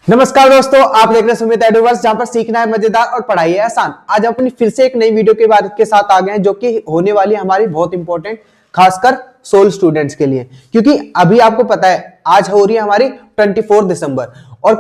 नमस्कार दोस्तों, आप देख रहे हैं सुमित एडवर्स, जहां पर सीखना है मजेदार और पढ़ाई है आसान। आज अपनी फिर से एक नई वीडियो के साथ आ गए हैं, जो कि होने वाली है हमारी बहुत इंपॉर्टेंट, खासकर सोल स्टूडेंट्स के लिए। क्योंकि अभी आपको पता है आज हो रही है हमारी 24 दिसंबर और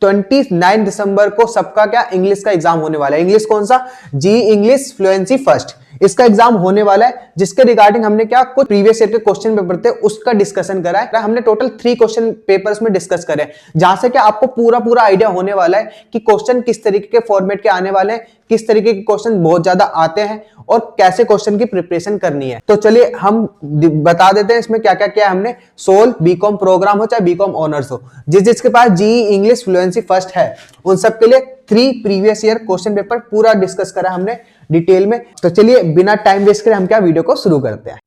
29 दिसंबर को सबका क्या इंग्लिश का एग्जाम होने वाला है। इंग्लिश कौन सा? जी इंग्लिश फ्लुएंसी फर्स्ट, इसका एग्जाम होने वाला है, जिसके रिगार्डिंग हमने क्या कुछ प्रीवियस ईयर के क्वेश्चन पेपर थे उसका डिस्कशन करा है। हमने टोटल 3 क्वेश्चन पेपर्स में डिस्कस करे, जहां से क्या आपको पूरा आइडिया होने वाला है कि क्वेश्चन किस तरीके के फॉर्मेट के आने वाले हैं, किस तरीके के क्वेश्चन बहुत ज्यादा आते हैं और कैसे क्वेश्चन की प्रिपरेशन करनी है। तो चलिए हम बता देते हैं इसमें क्या क्या किया हमने। सोल बीकॉम प्रोग्राम हो चाहे बीकॉम ऑनर्स हो, जिसके पास जी इंग्लिश फ्लुएंसी फर्स्ट है, उन सब के लिए 3 प्रीवियस ईयर क्वेश्चन पेपर पूरा डिस्कस करा हमने डिटेल में। तो चलिए बिना टाइम वेस्ट करे हम क्या वीडियो को शुरू करते हैं।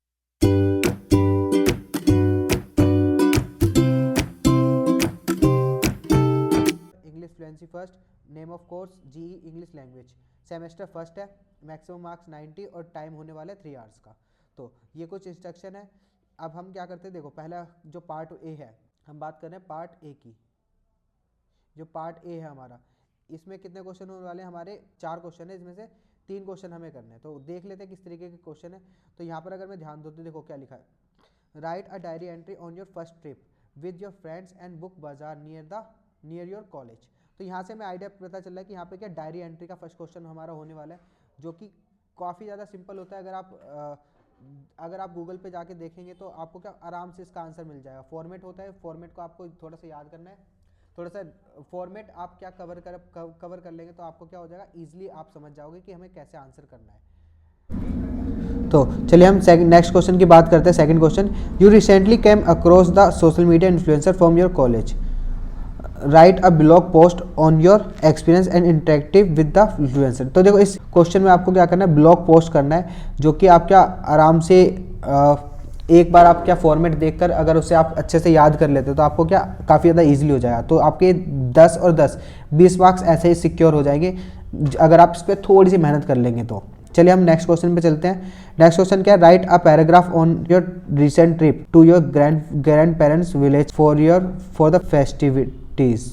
English fluency first, name of course जी इंग्लिश लैंग्वेज, सेमेस्टर फर्स्ट है, मैक्सिमम मार्क्स 90 और टाइम होने वाला है 3 आवर्स का। तो ये कुछ इंस्ट्रक्शन है। अब हम क्या करते हैं, देखो पहला जो पार्ट ए है, हम बात कर रहे हैं पार्ट ए की। जो पार्ट ए है हमारा, इसमें कितने क्वेश्चन होने वाले हैं? हमारे 4 क्वेश्चन है, इसमें से 3 क्वेश्चन हमें करने हैं। तो देख लेते हैं किस तरीके के क्वेश्चन है। तो यहाँ पर अगर मैं ध्यान दूँ तो देखो क्या लिखा है, write a diary entry on your first trip with your friends and book बाजार नियर योर कॉलेज। तो यहाँ से हमें आइडिया पता चल रहा है कि यहाँ पे क्या डायरी एंट्री का फर्स्ट क्वेश्चन हमारा होने वाला है, जो कि काफ़ी ज़्यादा सिंपल होता है। अगर आप गूगल पे जाके देखेंगे तो आपको क्या आराम से इसका आंसर मिल जाएगा। फॉर्मेट होता है, फॉर्मेट को आपको थोड़ा सा याद करना है, थोड़ा सा फॉर्मेट आप क्या कवर कर लेंगे तो आपको क्या हो जाएगा, इजीली आप समझ जाओगे कि हमें कैसे आंसर करना है। तो चलिए हम नेक्स्ट क्वेश्चन की बात करते हैं। Second question, you recently came across the social media influencer from your college, write a blog post on your experience and interactive with the influencer. तो देखो इस क्वेश्चन में आपको क्या करना है, ब्लॉग पोस्ट करना है, जो कि आप क्या आराम से एक बार आप क्या फॉर्मेट देखकर अगर उसे आप अच्छे से याद कर लेते हो तो आपको क्या काफ़ी ज़्यादा इजीली हो जाएगा। तो आपके 10 और 10 20 मार्क्स ऐसे ही सिक्योर हो जाएंगे अगर आप इस पर थोड़ी सी मेहनत कर लेंगे तो। चलिए हम नेक्स्ट क्वेश्चन पे चलते हैं। नेक्स्ट क्वेश्चन क्या है, write a paragraph on your recent trip to your grand parents village for the festivities.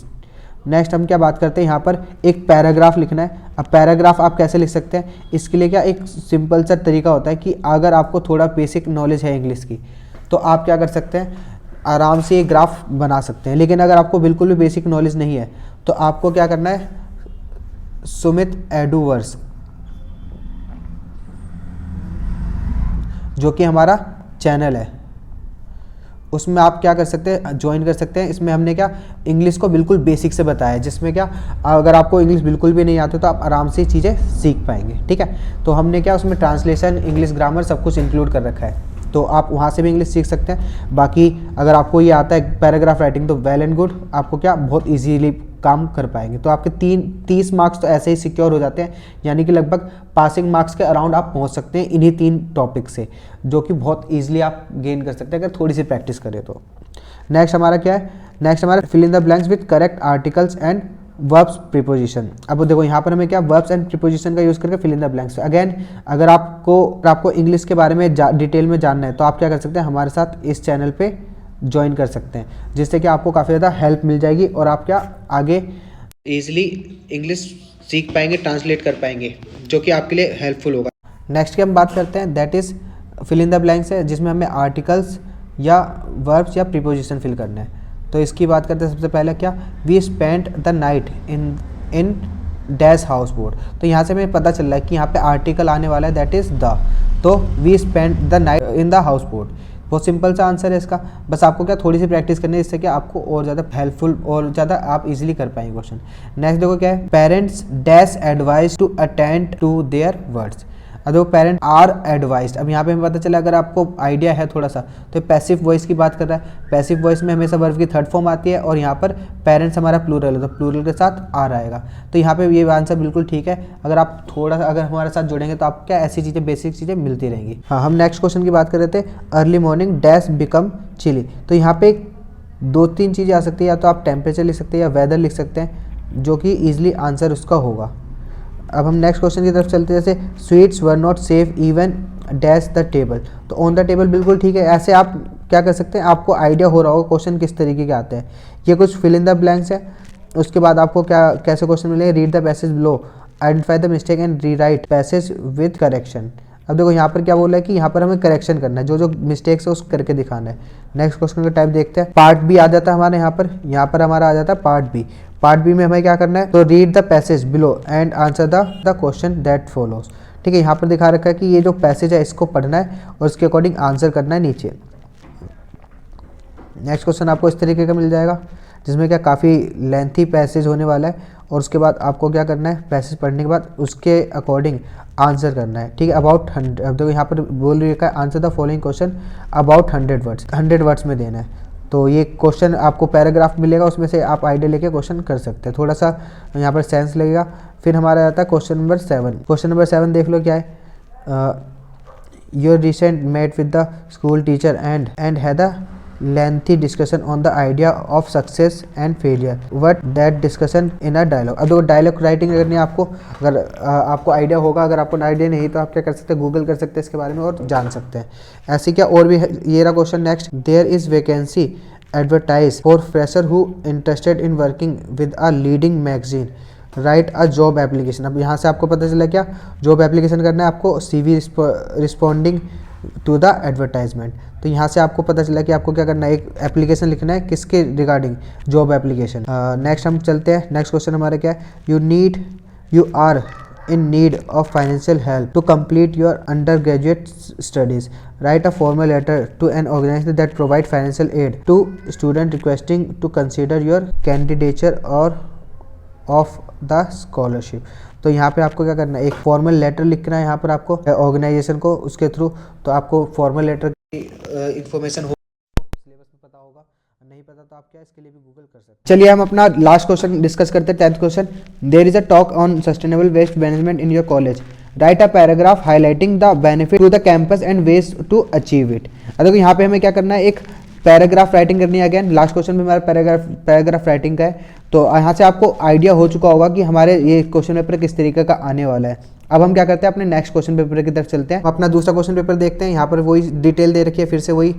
Next हम क्या बात करते हैं, यहाँ पर एक पैराग्राफ लिखना है। अब पैराग्राफ आप कैसे लिख सकते हैं, इसके लिए क्या एक सिंपल सा तरीका होता है कि अगर आपको थोड़ा बेसिक नॉलेज है इंग्लिश की तो आप क्या कर सकते हैं, आराम से ये ग्राफ बना सकते हैं। लेकिन अगर आपको बिल्कुल भी बेसिक नॉलेज नहीं है तो आपको क्या करना है, सुमित एडवर्स, जो कि हमारा चैनल है, उसमें आप क्या कर सकते हैं, ज्वाइन कर सकते हैं। इसमें हमने क्या इंग्लिश को बिल्कुल बेसिक से बताया है, जिसमें क्या अगर आपको इंग्लिश बिल्कुल भी नहीं आती तो आप आराम से चीज़ें सीख पाएंगे। ठीक है, तो हमने क्या उसमें ट्रांसलेशन, इंग्लिश ग्रामर सब कुछ इंक्लूड कर रखा है, तो आप वहाँ से भी इंग्लिश सीख सकते हैं। बाकी अगर आपको ये आता है पैराग्राफ राइटिंग तो वेल एंड गुड, आपको क्या बहुत ईजीली काम कर पाएंगे। तो आपके 30 मार्क्स तो ऐसे ही सिक्योर हो जाते हैं, यानी कि लगभग पासिंग मार्क्स के अराउंड आप पहुंच सकते हैं इन्हीं 3 टॉपिक से, जो कि बहुत इजीली आप गेन कर सकते हैं अगर थोड़ी सी प्रैक्टिस करें तो। नेक्स्ट हमारा क्या है, नेक्स्ट हमारा fill in the blanks with correct articles and verbs preposition. अब देखो यहाँ पर हमें क्या वर्ब्स एंड प्रीपोजिशन का यूज़ करके fill in the blanks. Again अगर आपको इंग्लिश के बारे में डिटेल में जानना है तो आप क्या कर सकते हैं, हमारे साथ इस चैनल पे ज्वाइन कर सकते हैं, जिससे कि आपको काफ़ी ज़्यादा हेल्प मिल जाएगी और आप क्या आगे ईजिली इंग्लिश सीख पाएंगे, ट्रांसलेट कर पाएंगे, जो कि आपके लिए हेल्पफुल होगा। नेक्स्ट की हम बात करते हैं, that is fill in the blanks है, जिसमें हमें आर्टिकल्स या वर्ब्स या प्रीपोजिशन फिल करना है। तो इसकी बात करते हैं सबसे पहले क्या, we spent the night in dash house boat. तो यहाँ से हमें पता चल रहा है कि यहाँ पे आर्टिकल आने वाला है, दैट इज़ द। तो we spent the night in the house boat, बहुत सिंपल सा आंसर है इसका। बस आपको क्या थोड़ी सी प्रैक्टिस करनी है, जिससे कि आपको और ज़्यादा हेल्पफुल और ज़्यादा आप इजीली कर पाएंगे क्वेश्चन। नेक्स्ट देखो क्या है, parents dash advise to attend to their words. अब देखो पेरेंट आर एडवाइज्ड, अब यहाँ पे हमें पता चला अगर आपको आइडिया है थोड़ा सा तो पैसिव वॉइस की बात कर रहा है। पैसिव वॉइस में हमेशा वर्ब की 3rd फॉर्म आती है और यहाँ पर पेरेंट्स हमारा प्लूरल है, तो प्लूरल के साथ आर आएगा। तो यहाँ पे ये आंसर बिल्कुल ठीक है। अगर आप थोड़ा सा अगर हमारे साथ जुड़ेंगे तो आप क्या ऐसी चीज़ें बेसिक चीज़ें मिलती रहेंगी। हाँ, हम नेक्स्ट क्वेश्चन की बात कर रहे थे, early morning dash become chilly. तो यहाँ पे 2-3 चीज़ें आ सकती है, या तो आप टेम्परेचर लिख सकते हैं या वेदर लिख सकते हैं, जो कि ईजिली आंसर उसका होगा। अब हम नेक्स्ट क्वेश्चन की तरफ चलते हैं, जैसे sweets were not safe even dash the table. तो ऑन द टेबल बिल्कुल ठीक है। ऐसे आप क्या कर सकते हैं, आपको आइडिया हो रहा होगा क्वेश्चन किस तरीके के आते हैं। ये कुछ फिल इन द ब्लैंक्स है। उसके बाद आपको क्या कैसे क्वेश्चन मिलेंगे, read the passage below, identify the mistake and rewrite passage with correction. अब देखो यहाँ पर क्या बोल रहा है कि यहाँ पर हमें करेक्शन करना है, जो जो मिस्टेक्स है उसको करके दिखाना है। नेक्स्ट क्वेश्चन का टाइप देखते हैं। पार्ट बी आ जाता है हमारे यहाँ पर हमारा आ जाता है पार्ट बी। पार्ट बी में हमें क्या करना है, तो read the passage below and answer the question that follows. ठीक है, यहाँ पर दिखा रखा है कि ये जो पैसेज है इसको पढ़ना है और उसके अकॉर्डिंग आंसर करना है नीचे। नेक्स्ट क्वेश्चन आपको इस तरीके का मिल जाएगा, जिसमें क्या काफ़ी लेंथी पैसेज होने वाला है और उसके बाद आपको क्या करना है, पैसेज पढ़ने के बाद उसके अकॉर्डिंग आंसर करना है। ठीक है, अबाउट 100, अब देखो यहाँ पर बोल रखा है answer the following question about 100 words, 100 words में देना है। तो ये क्वेश्चन आपको पैराग्राफ मिलेगा, उसमें से आप आइडिया लेके क्वेश्चन कर सकते हैं, थोड़ा सा यहाँ पर सेंस लगेगा। फिर हमारा आता है क्वेश्चन नंबर 7। क्वेश्चन नंबर 7 देख लो क्या है, your recent met with the school teacher and had a lengthy discussion on the idea of success and failure, what that discussion in a dialogue। अब देखो डायलॉग राइटिंग करनी है आपको, अगर आपको आइडिया होगा, अगर आपको आइडिया नहीं तो आप क्या कर सकते हैं, गूगल कर सकते हैं इसके बारे में और जान सकते हैं। ऐसे क्या और भी ये रहा question next, there is vacancy advertise for fresher who interested in working with a leading magazine, write a job application. अब यहाँ से आपको पता चला क्या, जॉब एप्लीकेशन करना है आपको, CV responding to the advertisement. तो यहाँ से आपको पता चला कि आपको क्या करना है, एक एप्लीकेशन लिखना है, किसके रिगार्डिंग, जॉब एप्लीकेशन। नेक्स्ट हम चलते हैं, नेक्स्ट क्वेश्चन हमारा क्या है, you are in need of financial help to complete your undergraduate studies, write a formal letter to an organization that provide financial aid to student requesting to consider your candidature or of the scholarship। तो यहाँ पे आपको क्या करना है, एक formal letter लिखना है यहाँ पर आपको ऑर्गेनाइजेशन को, उसके थ्रू। तो आपको फॉर्मल लेटर की इंफॉर्मेशन हो, सिलेबस में पता होगा, नहीं पता तो आप क्या इसके लिए भी गूगल कर सकते हैं। चलिए हम अपना लास्ट क्वेश्चन डिस्कस करते हैं, 10th question. There is a talk on sustainable waste management in your college, write a paragraph highlighting the benefit to the campus and ways to achieve it. देखो यहाँ पे हमें क्या करना है, एक पैराग्राफ राइटिंग करनी है। अगेन लास्ट क्वेश्चन में हमारा पैराग्राफ राइटिंग का है। तो यहाँ से आपको आइडिया हो चुका होगा कि हमारे ये क्वेश्चन पेपर किस तरीके का आने वाला है। अब हम क्या करते हैं, अपने नेक्स्ट क्वेश्चन पेपर की तरफ चलते हैं। अपना दूसरा क्वेश्चन पेपर देखते हैं। यहाँ पर वही डिटेल दे रखी है, फिर से वही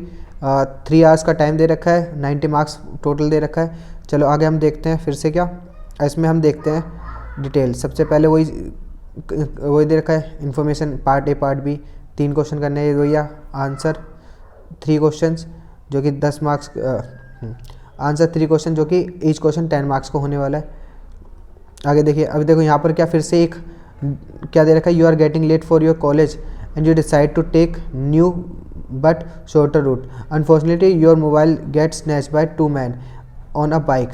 3 आवर्स का टाइम दे रखा है, 90 मार्क्स टोटल दे रखा है। चलो आगे हम देखते हैं फिर से क्या, इसमें हम देखते हैं डिटेल। सबसे पहले वही दे रखा है information, part A part B, 3 question करने हैं भैया, आंसर 3 क्वेश्चन जो कि 10 मार्क्स, आंसर 3 क्वेश्चन जो कि ईच क्वेश्चन 10 मार्क्स को होने वाला है। आगे देखिए, अभी देखो यहाँ पर क्या फिर से एक क्या दे रखा है, you are getting late for your college and you decide to take new but shorter route, unfortunately your mobile get snatch by 2 man on a bike,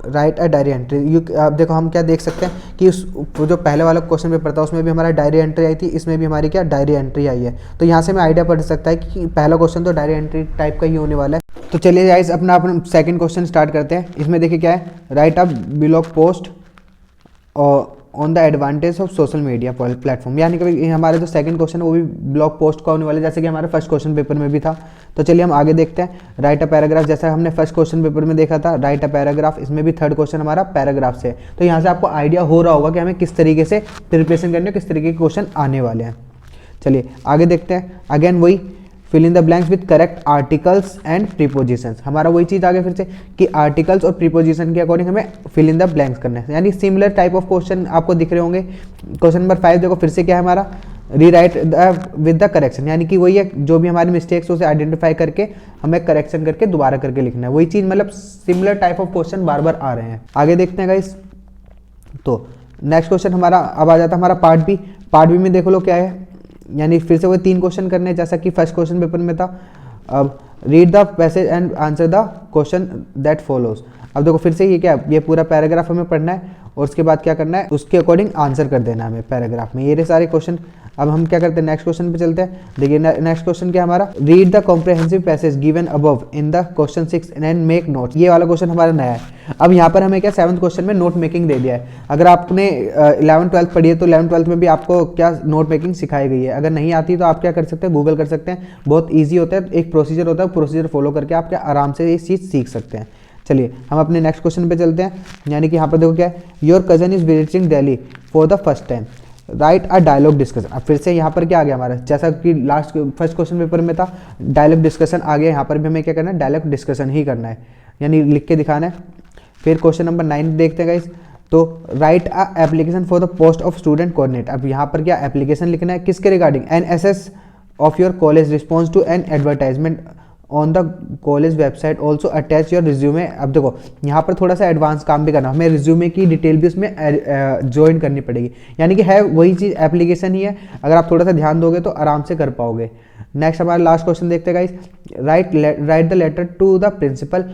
write a diary entry. You अब देखो हम क्या देख सकते हैं कि उस जो पहले वाला क्वेश्चन पेपर था उसमें भी हमारा डायरी एंट्री आई थी, इसमें भी हमारी क्या डायरी एंट्री आई है। तो यहाँ से हमें आइडिया पड़ सकता है कि पहला क्वेश्चन तो डायरी एंट्री टाइप का ही होने वाला है। तो चलिए गाइस अपना सेकंड क्वेश्चन स्टार्ट करते हैं। इसमें देखिए क्या है, write a blog post on the advantage of social media platform. यानी कि हमारे जो सेकंड क्वेश्चन है वो भी ब्लॉग पोस्ट का होने वाला है, जैसे कि हमारे फर्स्ट क्वेश्चन पेपर में भी था। तो चलिए हम आगे देखते हैं। राइट अ पैराग्राफ, जैसा हमने फर्स्ट क्वेश्चन पेपर में देखा था राइट अ पैराग्राफ, इसमें भी थर्ड क्वेश्चन हमारा पैराग्राफ से। तो यहाँ से आपको आइडिया हो रहा होगा कि हमें किस तरीके से प्रिपरेशन करनी है, किस तरीके के क्वेश्चन आने वाले हैं। चलिए आगे देखते हैं। अगेन वही fill in the blanks with correct articles and prepositions. हमारा वही चीज़ आगे फिर से कि आर्टिकल्स और प्रीपोजिशन के अकॉर्डिंग हमें फिल इन द ब्लैंक्स करना है, यानी सिमिलर टाइप ऑफ क्वेश्चन आपको दिख रहे होंगे। क्वेश्चन नंबर 5 देखो फिर से क्या है हमारा, रीराइट विद द करेक्शन, यानी कि वही है जो भी हमारी मिस्टेक्स उसे आइडेंटिफाई करके हमें करेक्शन करके दोबारा करके लिखना है। वही चीज़ मतलब सिमिलर टाइप ऑफ क्वेश्चन बार बार आ रहे हैं। आगे देखते हैं गाइस। तो नेक्स्ट क्वेश्चन हमारा अब आ जाता है हमारा पार्ट बी। पार्ट बी में देखो लो क्या है, यानी फिर से वो 3 क्वेश्चन करने हैं जैसा कि फर्स्ट क्वेश्चन पेपर में था। अब read the passage and answer the question that follows. अब देखो फिर से ये क्या, ये पूरा पैराग्राफ हमें पढ़ना है और उसके बाद क्या करना है, उसके अकॉर्डिंग आंसर कर देना है हमें पैराग्राफ में। ये सारे क्वेश्चन। अब हम क्या करते हैं, नेक्स्ट क्वेश्चन पे चलते हैं। देखिए नेक्स्ट क्वेश्चन क्या हमारा, read the comprehensive passage given above in the question 6 and make note. ये वाला क्वेश्चन हमारा नया है। अब यहाँ पर हमें क्या 7th क्वेश्चन में नोट मेकिंग दे दिया है। अगर आपने 11th 12th पढ़ी है तो 11th 12th में भी आपको क्या नोट मेकिंग सिखाई गई है। अगर नहीं आती तो आप क्या कर सकते हैं, गूगल कर सकते हैं। बहुत ईजी होता है, एक प्रोसीजर होता है, प्रोसीजर फॉलो करके आप क्या आराम से ये चीज़ सीख सकते हैं। चलिए हम अपने नेक्स्ट क्वेश्चन पे चलते हैं। यानी कि यहाँ पर देखो क्या है, your cousin is visiting Delhi for the first time, write a dialogue discussion. अब फिर से यहाँ पर क्या आ गया हमारा, जैसा कि फर्स्ट क्वेश्चन पेपर में था डायलॉग डिस्कशन आ गया, यहाँ पर भी हमें क्या करना है, डायलॉग डिस्कशन ही करना है, यानी लिख के दिखाना है। फिर क्वेश्चन नंबर 9 देखते हैं गाइस। तो write a application for the post of student coordinator. अब यहाँ पर क्या एप्लीकेशन लिखना है, किसके regarding, NSS of your college response to an advertisement on the college website also attach your resume. अब देखो यहाँ पर थोड़ा सा एडवांस काम भी करना, हमें रिज्यूमे की डिटेल भी उसमें ज्वाइन करनी पड़ेगी, यानी कि है वही चीज़, एप्लीकेशन ही है। अगर आप थोड़ा सा ध्यान दोगे तो आराम से कर पाओगे। नेक्स्ट हमारा लास्ट क्वेश्चन देखते हैं guys. Write the letter to the principal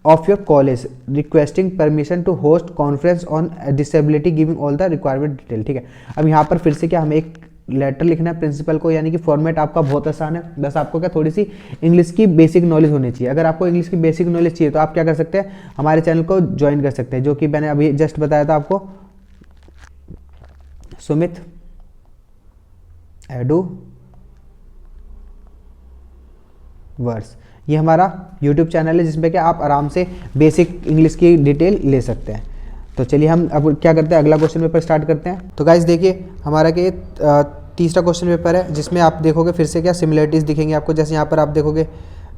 of your college requesting permission to host conference on disability giving all the requirement detail. ठीक है, अब यहाँ पर फिर से क्या हमें एक लेटर लिखना है प्रिंसिपल को, यानी कि फॉर्मेट आपका बहुत आसान है, बस आपको क्या थोड़ी सी इंग्लिश की बेसिक नॉलेज होनी चाहिए। अगर आपको इंग्लिश की बेसिक नॉलेज चाहिए तो आप क्या कर सकते हैं, हमारे चैनल को ज्वाइन कर सकते हैं, जो कि मैंने अभी जस्ट बताया था आपको, सुमित एडू वर्स। ये हमारा YouTube चैनल है जिसमें क्या आप आराम से बेसिक इंग्लिश की डिटेल ले सकते हैं। तो चलिए हम अब क्या करते हैं, अगला क्वेश्चन पेपर स्टार्ट करते हैं। तो गाइस देखिए हमारा कि तीसरा क्वेश्चन पेपर है, जिसमें आप देखोगे फिर से क्या सिमिलरिटीज़ दिखेंगे आपको। जैसे यहाँ पर आप देखोगे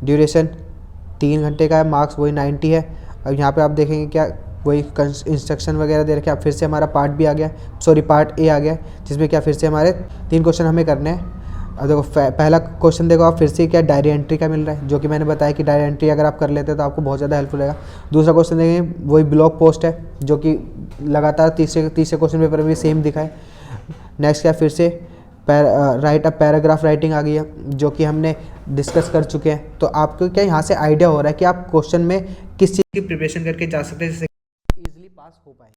ड्यूरेशन 3 घंटे का है, मार्क्स वही 90 है। अब यहाँ पे आप देखेंगे क्या वही इंस्ट्रक्शन वगैरह दे रखे। अब फिर से हमारा पार्ट बी आ गया, सॉरी पार्ट ए आ गया, जिसमें क्या फिर से हमारे 3 क्वेश्चन हमें करने हैं। अब देखो पहला क्वेश्चन देखो आप फिर से क्या डायरी एंट्री का मिल रहा है, जो कि मैंने बताया कि डायरी एंट्री अगर आप कर लेते हैं तो आपको बहुत ज़्यादा हेल्पफुल रहेगा। दूसरा क्वेश्चन देखेंगे वही ब्लॉग पोस्ट है, जो कि लगातार तीसरे क्वेश्चन पेपर में भी सेम दिखा है। नेक्स्ट क्या फिर से राइट अ पैराग्राफ राइटिंग आ गई है, जो कि हमने डिस्कस कर चुके हैं। तो आपको क्या यहाँ से आइडिया हो रहा है कि आप क्वेश्चन में किस चीज़ की प्रिपरेशन करके जा सकते हैं जिससे ईजिली पास हो पाए।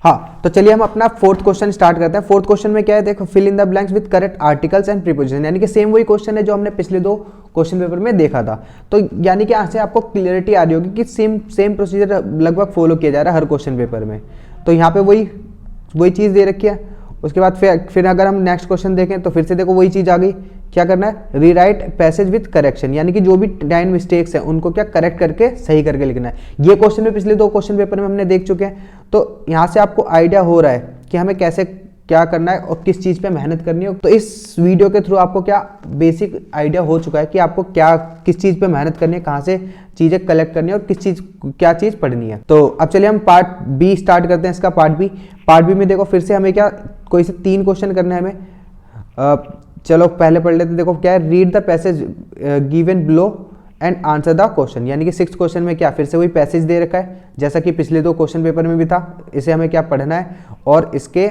हाँ, तो चलिए हम अपना फोर्थ क्वेश्चन स्टार्ट करते हैं। फोर्थ क्वेश्चन में क्या है, देखो fill in the blanks with correct articles and preposition, यानी कि सेम वही क्वेश्चन है जो हमने पिछले 2 क्वेश्चन पेपर में देखा था। तो यानी कि यहाँ से आपको क्लियरिटी आ रही होगी कि सेम प्रोसीजर लगभग फॉलो किया जा रहा है हर क्वेश्चन पेपर में। तो यहाँ पे वही चीज़ दे रखी है। उसके बाद फिर अगर हम नेक्स्ट क्वेश्चन देखें तो फिर से देखो वही चीज़ आ गई, क्या करना है, रीराइट पैसेज विद करेक्शन, यानी कि जो भी 9 मिस्टेक्स हैं उनको क्या करेक्ट करके सही करके लिखना है। ये क्वेश्चन में पिछले 2 क्वेश्चन पेपर में हमने देख चुके हैं। तो यहाँ से आपको आइडिया हो रहा है कि हमें कैसे क्या करना है और किस चीज़ पे मेहनत करनी है। तो इस वीडियो के थ्रू आपको क्या बेसिक आइडिया हो चुका है कि आपको किस चीज़ पे मेहनत करनी है, कहाँ से चीज़ें कलेक्ट करनी है और क्या चीज़ पढ़नी है। तो अब चलिए हम पार्ट बी स्टार्ट करते हैं। इसका पार्ट बी में देखो फिर से हमें क्या कोई से 3 क्वेश्चन करने हैं हमें। चलो पहले पढ़ लेते, देखो क्या है, read the passage given below and answer the question, यानी कि 6th क्वेश्चन में क्या फिर से वही पैसेज दे रखा है जैसा कि पिछले 2 क्वेश्चन पेपर में भी था। इसे हमें क्या पढ़ना है और इसके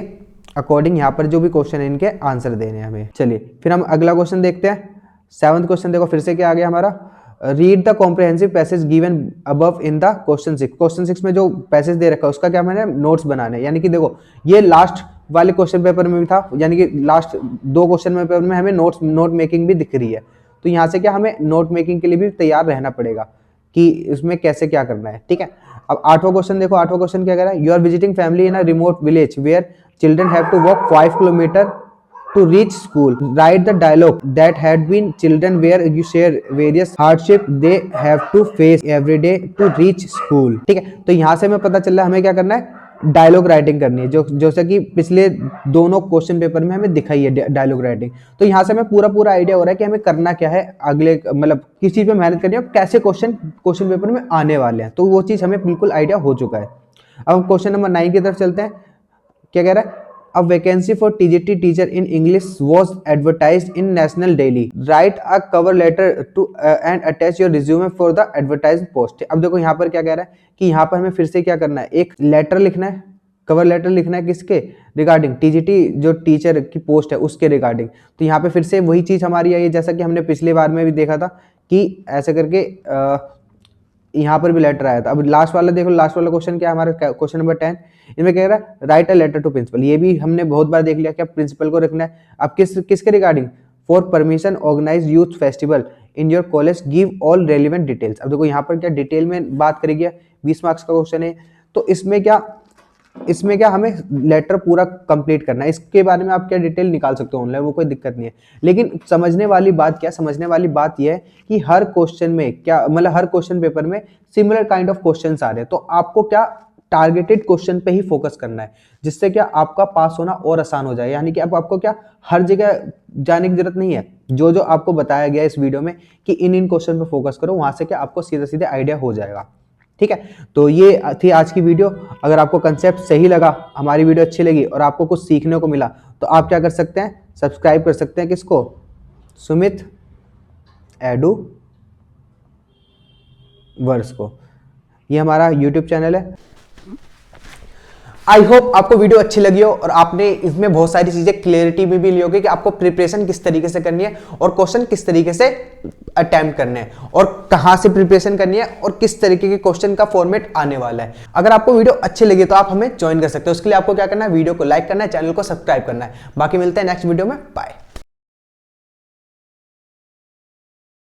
अकॉर्डिंग यहाँ पर जो भी क्वेश्चन है इनके आंसर देने हैं हमें। चलिए फिर हम अगला क्वेश्चन देखते हैं। 7th क्वेश्चन देखो फिर से क्या आ गया हमारा, read the comprehensive passage given above in the question 6। Question 6 में जो पैसेज दे रखा है उसका क्या मैंने नोट्स बनाने हैं, यानी कि देखो ये लास्ट वाले क्वेश्चन पेपर में भी था, यानी कि लास्ट 2 क्वेश्चन पेपर में हमें नोट मेकिंग भी दिख रही है। तो यहाँ से क्या हमें नोट मेकिंग के लिए भी तैयार रहना पड़ेगा कि इसमें कैसे क्या करना है। ठीक है, अब 8वां क्वेश्चन देखो, 8वां क्वेश्चन क्या कह रहा है, you are visiting family in a remote village where children have to walk 5 kilometre to reach school. Write the dialogue that had been children where you share various hardship they have to face every day to reach school. ठीक है, तो यहाँ से हमें पता चल रहा है हमें क्या करना है, डायलॉग राइटिंग करनी है, जो जैसा कि पिछले दोनों क्वेश्चन पेपर में हमें दिखाई है डायलॉग राइटिंग। तो यहाँ से हमें पूरा आइडिया हो रहा है कि हमें करना क्या है, अगले मतलब किस चीज़ पे मेहनत करनी है और कैसे क्वेश्चन पेपर में आने वाले हैं। तो वो चीज़ हमें बिल्कुल आइडिया हो चुका है। अब हम क्वेश्चन नंबर 9 की तरफ चलते हैं। क्या कह रहा है, A vacancy for TGT teacher in English was advertised in National Daily. Write a cover letter to and attach your resume for the advertised post. अब देखो यहाँ पर क्या कह रहा है कि यहाँ पर हमें फिर से क्या करना है, एक लेटर लिखना है, कवर लेटर लिखना है किसके रिगार्डिंग, टीजीटी जो टीचर की पोस्ट है उसके रिगार्डिंग। तो यहाँ पे फिर से वही चीज़ हमारी आई है जैसा कि हमने पिछली बार में भी देखा था कि ऐसे करके यहाँ पर भी लेटर आया था। अब लास्ट वाला देखो, लास्ट वाला क्वेश्चन क्या है हमारा, क्वेश्चन नंबर 10, इनमें कह रहा है write a letter to principal. ये भी हमने बहुत बार देख लिया कि प्रिंसिपल को रखना है। अब किसके regarding, for permission organise youth festival in your college give all relevant details. अब देखो यहाँ पर क्या डिटेल में बात करेगी, 20 मार्क्स का क्वेश्चन है। तो इसमें क्या हमें लेटर पूरा कंप्लीट करना है। इसके बारे में आप क्या डिटेल निकाल सकते हो ऑनलाइन, वो कोई दिक्कत नहीं है। लेकिन समझने वाली बात यह है कि हर क्वेश्चन में क्या मतलब हर क्वेश्चन पेपर में सिमिलर काइंड ऑफ क्वेश्चंस आ रहे हैं। तो आपको क्या टारगेटेड क्वेश्चन पे ही फोकस करना है, जिससे क्या आपका पास होना और आसान हो जाए। यानी कि अब आपको क्या हर जगह जाने की जरूरत नहीं है। जो आपको बताया गया इस वीडियो में कि इन क्वेश्चन पे फोकस करो, वहां से क्या आपको सीधे आइडिया हो जाएगा। ठीक है, तो ये थी आज की वीडियो। अगर आपको कंसेप्ट सही लगा, हमारी वीडियो अच्छी लगी और आपको कुछ सीखने को मिला, तो आप क्या कर सकते हैं, सब्सक्राइब कर सकते हैं किसको, सुमित एडू वर्स को। ये हमारा यूट्यूब चैनल है। आई होप आपको वीडियो अच्छी लगी हो और आपने इसमें बहुत सारी चीजें क्लियरिटी में भी ली होगी कि आपको प्रिपरेशन किस तरीके से करनी है और क्वेश्चन किस तरीके से अटेम्प्ट करने हैं और कहां से प्रिपरेशन करनी है और किस तरीके के क्वेश्चन का फॉर्मेट आने वाला है। अगर आपको वीडियो अच्छी लगी तो आप हमें ज्वाइन कर सकते हो। उसके लिए आपको क्या करना है, वीडियो को लाइक करना है, चैनल को सब्सक्राइब करना है। बाकी मिलते हैं नेक्स्ट वीडियो में, बाय।